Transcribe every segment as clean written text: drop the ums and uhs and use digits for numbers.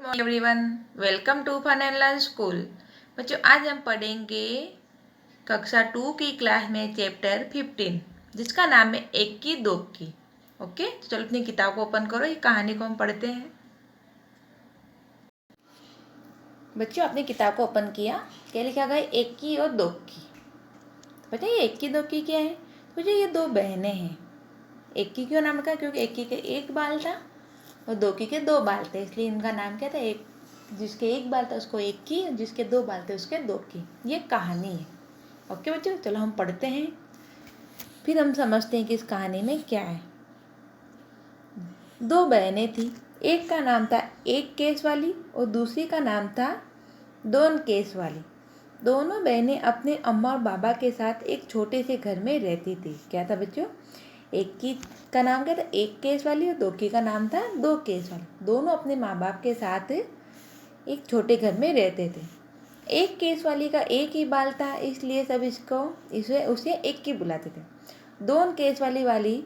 Morning everyone, welcome to fun and learn school. बच्चों, आज हम पढ़ेंगे कक्षा 2 की क्लास में चैप्टर 15 जिसका नाम है एक की दो की। ओके, तो चलो अपनी किताब को ओपन करो, ये कहानी को हम पढ़ते हैं। बच्चों, अपनी किताब को ओपन किया, क्या लिखा गया? एक की और दो की। तो बच्चों, ये एक की दो की क्या है? तो ये दो बहनें हैं। एक की क्यों नाम रखा? क्योंकि एक की के एक बाल था और दो की के दो बाल थे, इसलिए इनका नाम क्या था? एक जिसके एक बाल था उसको एक की, जिसके दो बाल थे उसके दो की। ये कहानी है। ओके बच्चों, चलो हम पढ़ते हैं, फिर हम समझते हैं कि इस कहानी में क्या है। दो बहनें थी, एक का नाम था एक केस वाली और दूसरी का नाम था दोन केस वाली। दोनों बहनें अपने अम्मा और बाबा के साथ एक छोटे से घर में रहती थी। क्या था बच्चों? एक की का नाम क्या था? एक केस वाली, और दो की का नाम था दो केस वाली। दोनों अपने माँ बाप के साथ एक छोटे घर में रहते थे। एक केस वाली का एक ही बाल था, इसलिए सब उसे एक की बुलाते थे। दोन केस वाली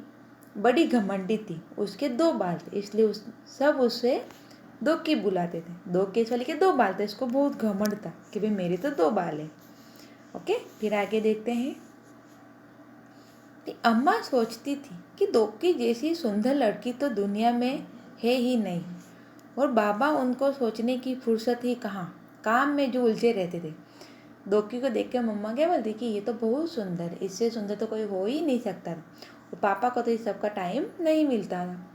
बड़ी घमंडी थी, उसके दो बाल थे, इसलिए सब उसे दो की बुलाते थे। दो केस वाली के दो बाल थे, इसको बहुत घमंड था कि भाई मेरे तो दो बाल है। ओके, फिर आगे देखते हैं। अम्मा सोचती थी कि दो की जैसी सुंदर लड़की तो दुनिया में है ही नहीं, और बाबा उनको सोचने की फुर्सत ही कहाँ, काम में जो उलझे रहते थे। दोकी को देख कर मम्मा क्या बोलती कि ये तो बहुत सुंदर है, इससे सुंदर तो कोई हो ही नहीं सकता था, और पापा को तो इस सब का टाइम नहीं मिलता था।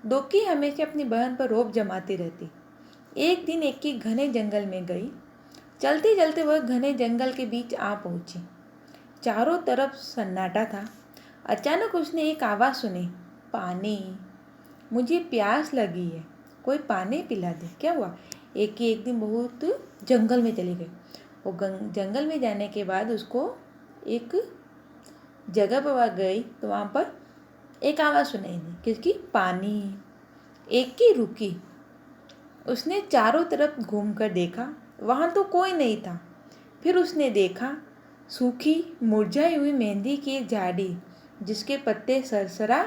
दोकी हमेशा अपनी बहन पर रोब जमाती रहती। एक दिन एक की घने जंगल में गई। चलते चलते वह घने जंगल के बीच आ पहुंची। चारों तरफ सन्नाटा था। अचानक उसने एक आवाज़ सुनी, पानी, मुझे प्यास लगी है, कोई पानी पिला दे। क्या हुआ? एक दिन बहुत जंगल में चली गई। वो जंगल में जाने के बाद उसको एक जगह पर वह गई तो वहाँ पर एक आवाज़ सुनाई दी, किसकी? पानी। एक की रुकी। उसने चारों तरफ घूमकर देखा, वहाँ तो कोई नहीं था। फिर उसने देखा सूखी मुरझाई हुई मेहंदी की एक झाड़ी, जिसके पत्ते सरसरा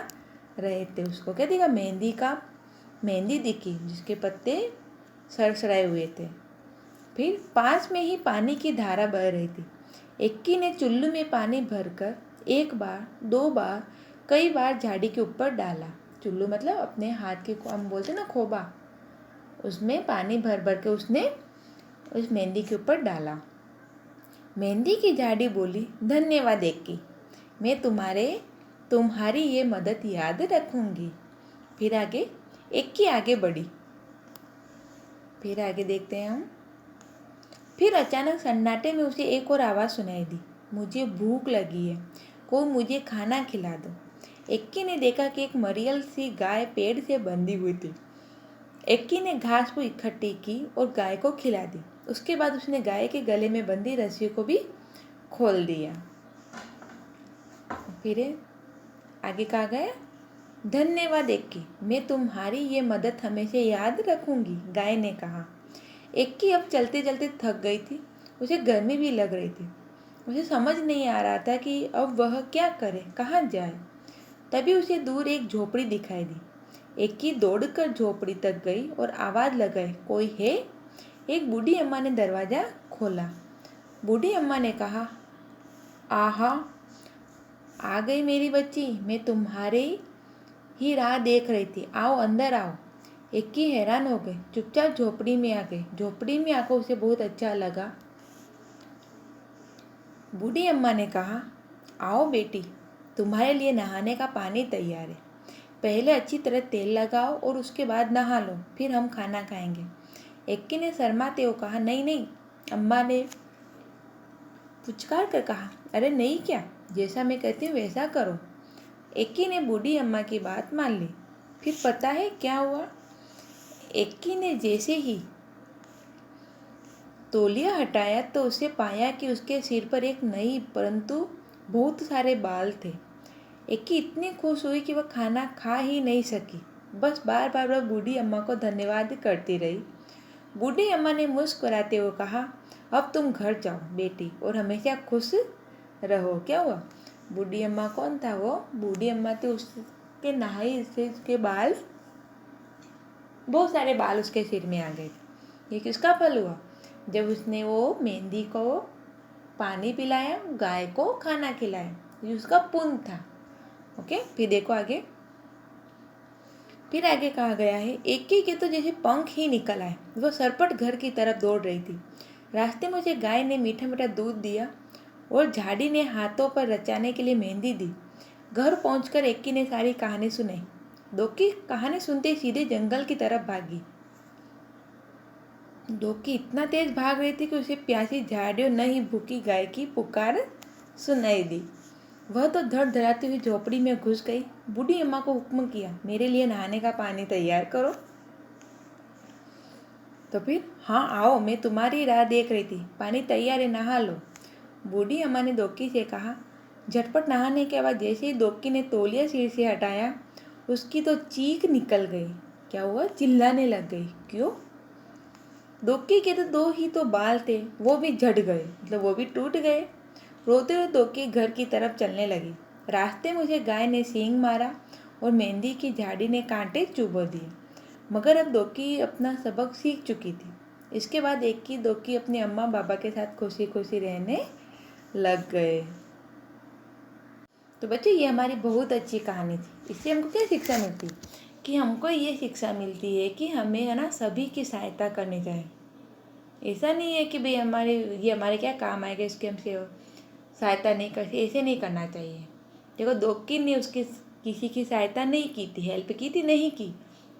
रहे थे। उसको क्या दिखा? मेहंदी दिखी जिसके पत्ते सरसराए हुए थे। फिर पास में ही पानी की धारा बह रही थी। एक्की ने चुल्लू में पानी भरकर एक बार, दो बार, कई बार झाड़ी के ऊपर डाला। चुल्लू मतलब अपने हाथ के, हम बोलते ना खोबा, उसमें पानी भर भर के उसने उस मेहंदी के ऊपर डाला। मेहंदी की झाड़ी बोली, धन्यवाद एक्की, मैं तुम्हारी ये मदद याद रखूंगी। फिर आगे एक्की आगे बढ़ी। फिर आगे देखते हैं हम। फिर अचानक सन्नाटे में उसे एक और आवाज़ सुनाई दी, मुझे भूख लगी है, कोई मुझे खाना खिला दो। एक्की ने देखा कि एक मरियल सी गाय पेड़ से बंधी हुई थी। एक्की ने घास को इकट्ठी की और गाय को खिला दी। उसके बाद उसने गाय के गले में बंधी रस्सी को भी खोल दिया। फिर आगे कहा गया, धन्यवाद एक्की, मैं तुम्हारी ये मदद हमेशा याद रखूंगी, गाय ने कहा। एक्की अब चलते चलते थक गई थी, उसे गर्मी भी लग रही थी। उसे समझ नहीं आ रहा था कि अब वह क्या करे, कहाँ जाए। तभी उसे दूर एक झोपड़ी दिखाई दी। एक्की दौड़कर झोपड़ी तक गई और आवाज़ लगाई, कोई है? एक बूढ़ी अम्मा ने दरवाज़ा खोला। बूढ़ी अम्मा ने कहा, आहा, आ गई मेरी बच्ची, मैं तुम्हारे ही राह देख रही थी, आओ अंदर आओ। एक्की हैरान हो गई, चुपचाप झोपड़ी में आ गई। झोपड़ी में आकर उसे बहुत अच्छा लगा। बूढ़ी अम्मा ने कहा, आओ बेटी, तुम्हारे लिए नहाने का पानी तैयार है। पहले अच्छी तरह तेल लगाओ और उसके बाद नहा लो, फिर हम खाना खाएंगे। एक्की ने शर्माते हुए कहा, नहीं नहीं। अम्मा ने पुचकार कर कहा, अरे नहीं क्या, जैसा मैं कहती हूँ वैसा करो। एक्की ने बूढ़ी अम्मा की बात मान ली। फिर पता है क्या हुआ? एक्की ने जैसे ही तौलिया हटाया तो उसे पाया कि उसके सिर पर एक नई परंतु बहुत सारे बाल थे। एक्की इतनी खुश हुई कि वह खाना खा ही नहीं सकी, बस बार बार वह बूढ़ी अम्मा को धन्यवाद करती रही। बूढ़ी अम्मा ने मुस्कुराते हुए कहा, अब तुम घर जाओ बेटी और हमेशा खुश रहो। क्या हुआ? बूढ़ी अम्मा कौन था? वो बूढ़ी अम्मा थी, उसके नहाई से उसके बाल, बहुत सारे बाल उसके सिर में आ गए। ये किसका फल हुआ? जब उसने वो मेंढी को पानी पिलाया, गाय को खाना खिलाया, ये उसका पुण्य था। ओके, फिर देखो आगे। फिर आगे कहा गया है, एक के तो जैसे पंख ही निकल आए, वो सरपट घर की तरफ दौड़ रही थी। रास्ते में उसे गाय ने मीठा मीठा दूध दिया और झाड़ी ने हाथों पर रचाने के लिए मेहंदी दी। घर पहुंचकर एकी ने सारी कहानी सुनाई। दोकी कहानी सुनते ही सीधे जंगल की तरफ भागी। दोकी इतना तेज भाग रही थी कि उसे प्यासी झाड़ियों न ही भूखी गाय की पुकार सुनाई दी। वह तो धड़धड़ाती हुई झोपड़ी में घुस गई। बूढ़ी अम्मा को हुक्म किया, मेरे लिए नहाने का पानी तैयार करो। तो फिर, हाँ आओ, मैं तुम्हारी राह देख रही थी, पानी तैयार है, नहा लो। बूढ़ी अम्मा ने दोकी से कहा। झटपट नहाने के बाद जैसे ही दोकी ने तौलिया सिर से हटाया, उसकी तो चीख निकल गई। क्या हुआ? चिल्लाने लग गई। क्यों? दोकी के तो दो ही तो बाल थे, वो भी झड़ गए, मतलब वो भी टूट गए। रोते हुए दोकी घर की तरफ चलने लगी। रास्ते में उसे गाय ने सींग मारा और मेहंदी की झाड़ी ने कांटे चुभो दिए, मगर अब दोकी अपना सबक सीख चुकी थी। इसके बाद एक की दोकी अपने अम्मा बाबा के साथ खुशी खुशी रहने लग गए। तो बच्चों, ये हमारी बहुत अच्छी कहानी थी। इससे हमको क्या शिक्षा मिलती? कि हमको ये शिक्षा मिलती है कि हमें है ना सभी की सहायता करनी चाहिए। ऐसा नहीं है कि भाई हमारे क्या काम आएगा, इसके हमसे सहायता नहीं कर, ऐसे नहीं करना चाहिए। देखो, दोकी ने उसकी किसी की सहायता नहीं की थी, हेल्प की थी, नहीं की,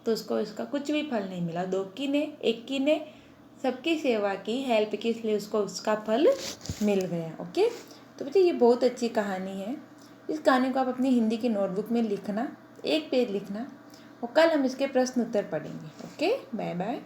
तो उसको इसका कुछ भी फल नहीं मिला। दोकी ने, एक की ने सबकी सेवा की, हेल्प की, इसलिए उसको उसका फल मिल गया। ओके, तो बच्चे ये बहुत अच्छी कहानी है। इस कहानी को आप अपनी हिंदी की नोटबुक में लिखना, एक पेज लिखना, और कल हम इसके प्रश्न उत्तर पढ़ेंगे। Okay, bye bye.